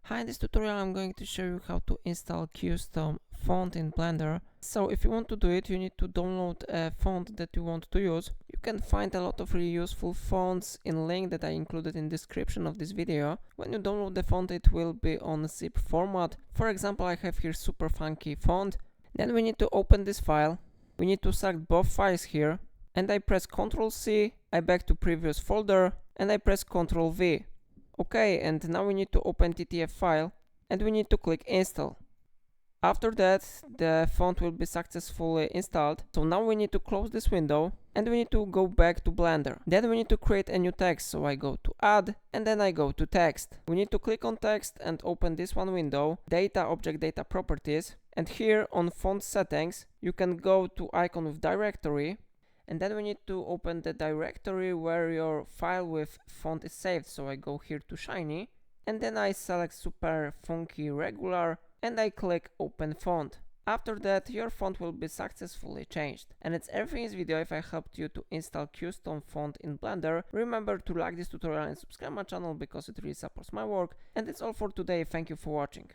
Hi, in this tutorial I'm going to show you how to install custom font in Blender. So if you want to do it, you need to download a font that you want to use. You can find a lot of really useful fonts in link that I included in description of this video. When you download the font, it will be on zip format. For example, I have here super funky font. Then we need to open this file. We need to select both files here, and I press Ctrl C, I back to previous folder, and I press Ctrl V. Okay, and now we need to open TTF file and we need to click install. After that, the font will be successfully installed. So now we need to close this window and we need to go back to Blender. Then we need to create a new text. So I go to add and then I go to text. We need to click on text and open this one window, data, object data properties. And here on font settings, you can go to icon with directory. And then we need to open the directory where your file with font is saved. So I go here to Shiny and then I select Super Funky Regular and I click Open Font. After that, your font will be successfully changed. And it's everything in this video. If I helped you to install custom font in Blender, remember to like this tutorial and subscribe my channel because it really supports my work. And that's all for today. Thank you for watching.